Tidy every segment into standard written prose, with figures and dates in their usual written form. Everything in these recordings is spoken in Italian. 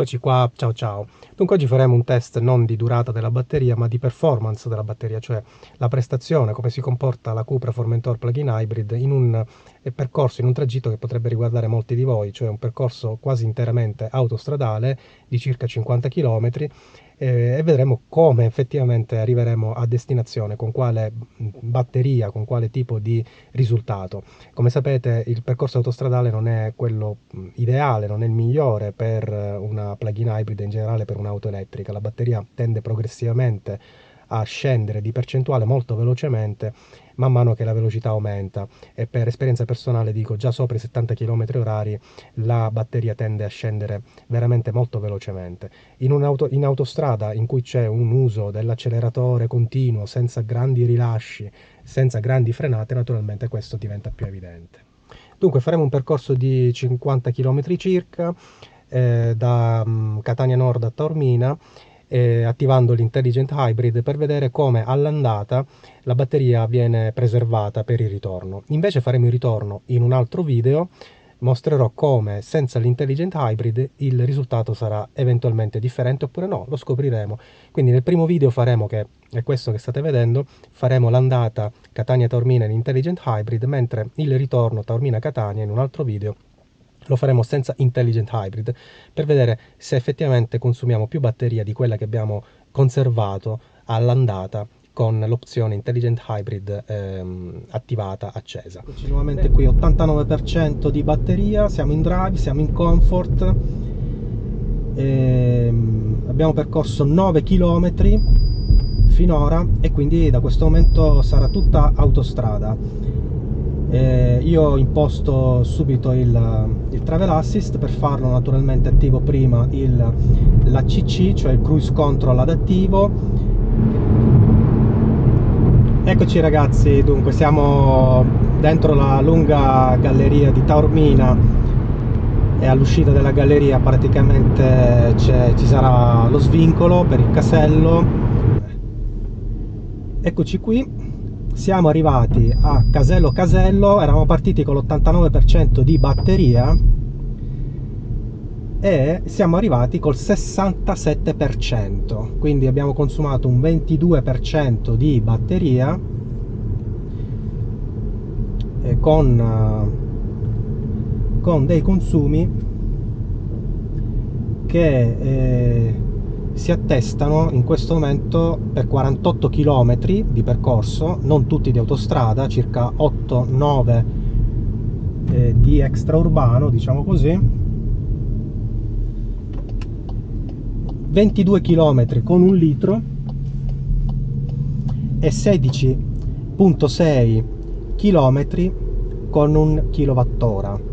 Eccoci qua, ciao ciao. Dunque oggi faremo un test non di durata della batteria ma di performance della batteria, cioè la prestazione, come si comporta la Cupra Formentor Plug-in Hybrid in un percorso, in un tragitto che potrebbe riguardare molti di voi, cioè un percorso quasi interamente autostradale di circa 50 km e vedremo come effettivamente arriveremo a destinazione, con quale batteria, con quale tipo di risultato. Come sapete il percorso autostradale non è quello ideale, non è il migliore per una plug-in hybrid e in generale per un'auto elettrica. La batteria tende progressivamente a scendere di percentuale molto velocemente man mano che la velocità aumenta e per esperienza personale dico già sopra i 70 km/h la batteria tende a scendere veramente molto velocemente. In autostrada in cui c'è un uso dell'acceleratore continuo senza grandi rilasci, senza grandi frenate, naturalmente questo diventa più evidente. Dunque faremo un percorso di 50 km circa da Catania Nord a Taormina, attivando l'Intelligent Hybrid per vedere come all'andata la batteria viene preservata per il ritorno. Invece faremo il ritorno in un altro video, mostrerò come senza l'Intelligent Hybrid il risultato sarà eventualmente differente oppure no, lo scopriremo. Quindi nel primo video faremo, che è questo che state vedendo, faremo l'andata Catania-Taormina in Intelligent Hybrid, mentre il ritorno Taormina-Catania in un altro video lo faremo senza Intelligent Hybrid per vedere se effettivamente consumiamo più batteria di quella che abbiamo conservato all'andata con l'opzione Intelligent Hybrid attivata, accesa. Eccoci nuovamente qui, 89% di batteria, siamo in drive, siamo in comfort, abbiamo percorso 9 km finora e quindi da questo momento sarà tutta autostrada. Io imposto subito il Travel Assist. Per farlo naturalmente attivo prima l'ACC, cioè il Cruise Control adattivo. Eccoci ragazzi, dunque siamo dentro la lunga galleria di Taormina e all'uscita della galleria praticamente ci sarà lo svincolo per il casello. Eccoci qui. Siamo arrivati a Casello, eravamo partiti con l'89% di batteria e siamo arrivati col 67%, quindi abbiamo consumato un 22% di batteria con dei consumi che si attestano in questo momento per 48 km di percorso, non tutti di autostrada, circa 8-9 di extraurbano, diciamo così, 22 km con 1 litro e 16,6 km con 1 kWh.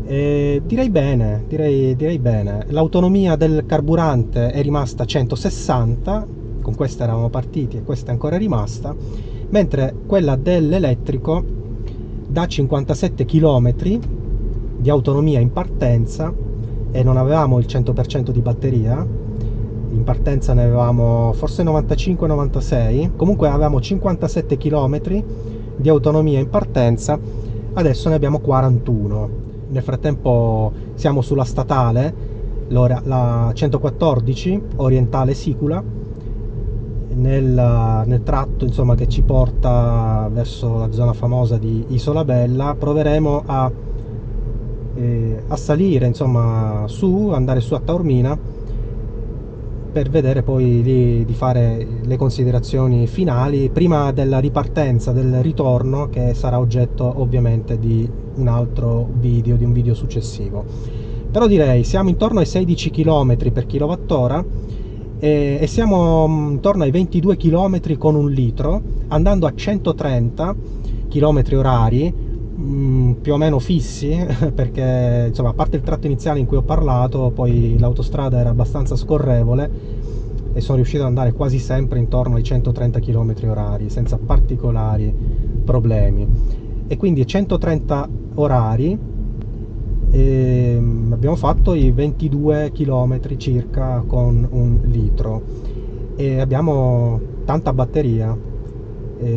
Direi bene, direi bene. L'autonomia del carburante è rimasta 160, con questa eravamo partiti e questa è ancora rimasta, mentre quella dell'elettrico da 57 km di autonomia in partenza, e non avevamo il 100% di batteria, in partenza ne avevamo forse 95-96, comunque avevamo 57 km di autonomia in partenza, adesso ne abbiamo 41. Nel frattempo siamo sulla statale, la 114 orientale Sicula, nel tratto insomma che ci porta verso la zona famosa di Isola Bella. Proveremo a salire insomma andare su a Taormina per vedere poi di fare le considerazioni finali prima della ripartenza, del ritorno, che sarà oggetto ovviamente di un altro video, di un video successivo. Però direi siamo intorno ai 16 km per kWh e siamo intorno ai 22 km con 1 litro, andando a 130 km orari più o meno fissi perché insomma, a parte il tratto iniziale in cui ho parlato, poi l'autostrada era abbastanza scorrevole e sono riuscito ad andare quasi sempre intorno ai 130 km orari senza particolari problemi. E quindi 130 orari abbiamo fatto i 22 km circa con 1 litro e abbiamo tanta batteria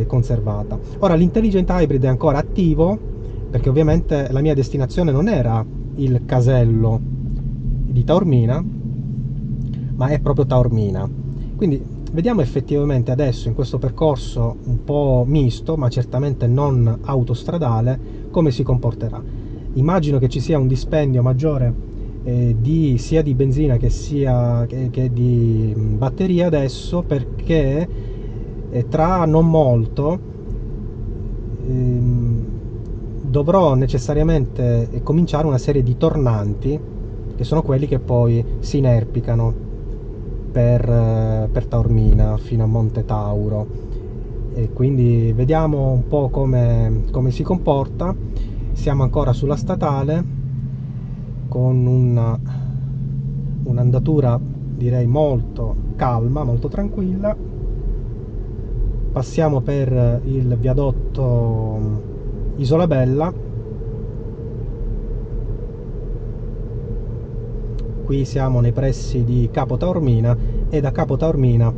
conservata. Ora l'Intelligent Hybrid è ancora attivo perché ovviamente la mia destinazione non era il casello di Taormina, ma è proprio Taormina. Quindi vediamo effettivamente adesso in questo percorso un po' misto, ma certamente non autostradale, come si comporterà. Immagino che ci sia un dispendio maggiore sia di benzina che di batteria adesso, perché tra non molto dovrò necessariamente cominciare una serie di tornanti, che sono quelli che poi si inerpicano per Taormina fino a Monte Tauro, e quindi vediamo un po' come si comporta. Siamo ancora sulla statale con un'andatura direi molto calma, molto tranquilla. Passiamo per il viadotto Isolabella. Qui siamo nei pressi di Capo Taormina, e da Capo Taormina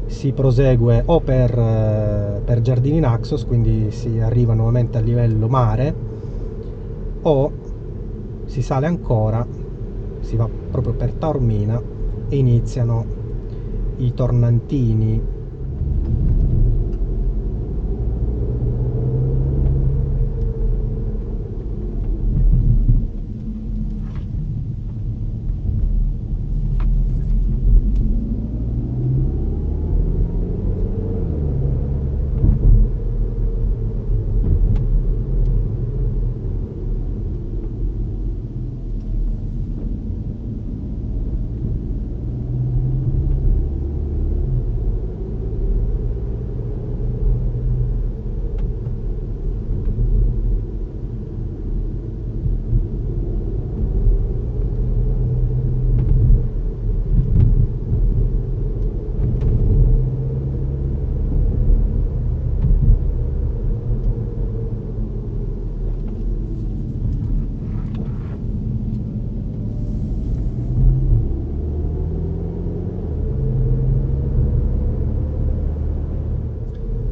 si prosegue o per Giardini Naxos, quindi si arriva nuovamente a livello mare, o si sale ancora, si va proprio per Taormina e iniziano i tornantini.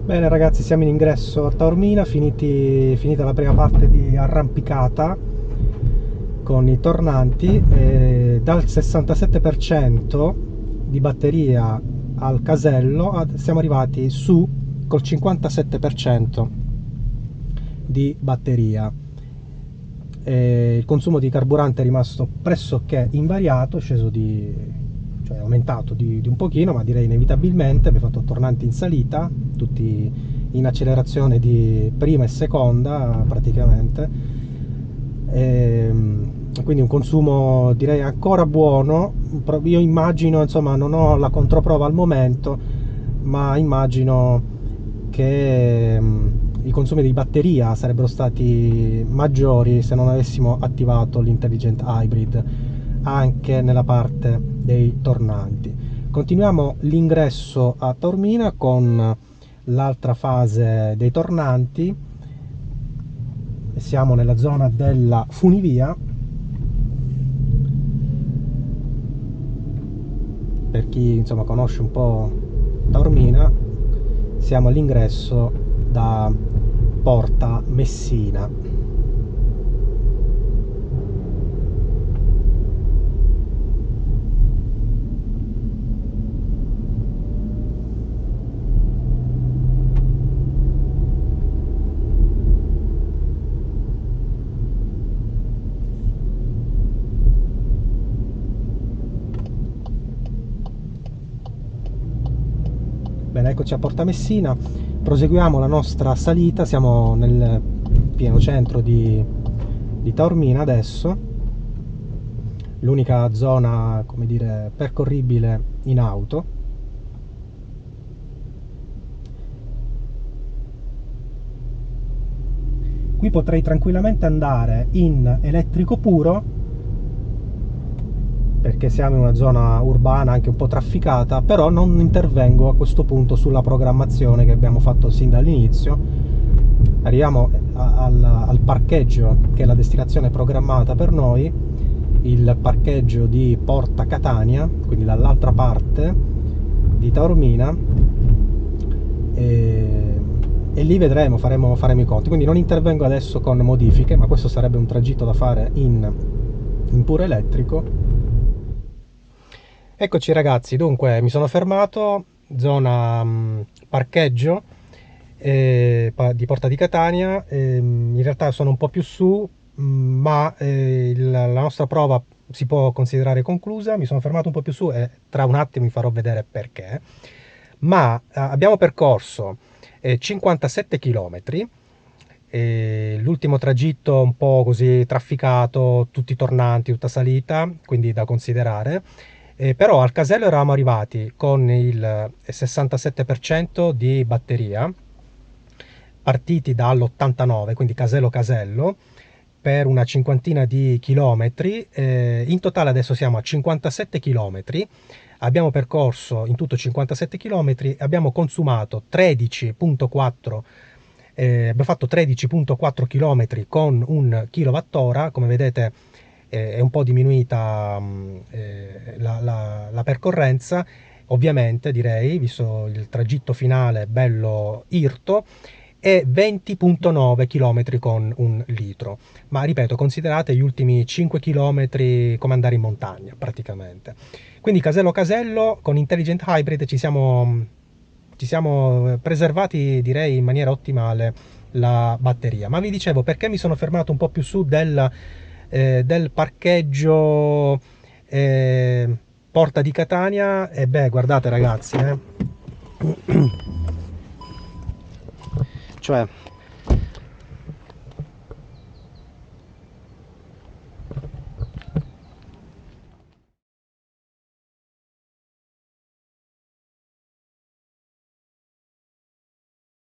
Bene ragazzi, siamo in ingresso a Taormina, finita la prima parte di arrampicata con i tornanti, dal 67% di batteria al casello siamo arrivati su col 57% di batteria. Il consumo di carburante è rimasto pressoché invariato, cioè è aumentato di un pochino, ma direi inevitabilmente. Abbiamo fatto tornanti in salita, tutti in accelerazione di prima e seconda praticamente, quindi un consumo direi ancora buono. Io immagino, insomma, non ho la controprova al momento, ma immagino che i consumi di batteria sarebbero stati maggiori se non avessimo attivato l'intelligent hybrid anche nella parte dei tornanti. Continuiamo l'ingresso a Taormina con l'altra fase dei tornanti. Siamo nella zona della funivia. Per chi insomma conosce un po' Taormina, siamo all'ingresso da Porta Messina. Bene, eccoci a Porta Messina, proseguiamo la nostra salita, siamo nel pieno centro di Taormina adesso, l'unica zona, come dire, percorribile in auto. Qui potrei tranquillamente andare in elettrico puro, perché siamo in una zona urbana anche un po' trafficata, però non intervengo a questo punto sulla programmazione che abbiamo fatto sin dall'inizio. Arriviamo al parcheggio, che è la destinazione programmata per noi, il parcheggio di Porta Catania, quindi dall'altra parte di Taormina, e lì vedremo, faremo i conti. Quindi non intervengo adesso con modifiche, ma questo sarebbe un tragitto da fare in puro elettrico. Eccoci ragazzi, dunque mi sono fermato, zona parcheggio di Porta di Catania. In realtà sono un po' più su, ma la nostra prova si può considerare conclusa. Mi sono fermato un po' più su e tra un attimo vi farò vedere perché. Ma abbiamo percorso 57 km, l'ultimo tragitto un po' così trafficato, tutti tornanti, tutta salita, quindi da considerare. Però al casello eravamo arrivati con il 67% di batteria, partiti dall'89, quindi casello casello, per una cinquantina di chilometri. In totale adesso siamo a 57 chilometri. Abbiamo percorso in tutto 57 chilometri, abbiamo consumato 13,4, abbiamo fatto 13,4 km con 1 kWh. Come vedete è un po' diminuita la percorrenza, ovviamente, direi, visto il tragitto finale bello irto, e 20,9 km con 1 litro. Ma ripeto, considerate gli ultimi 5 km come andare in montagna praticamente. Quindi casello casello con Intelligent Hybrid ci siamo preservati, direi, in maniera ottimale la batteria. Ma vi dicevo, perché mi sono fermato un po' più su del parcheggio Porta di Catania. E beh, guardate ragazzi, cioè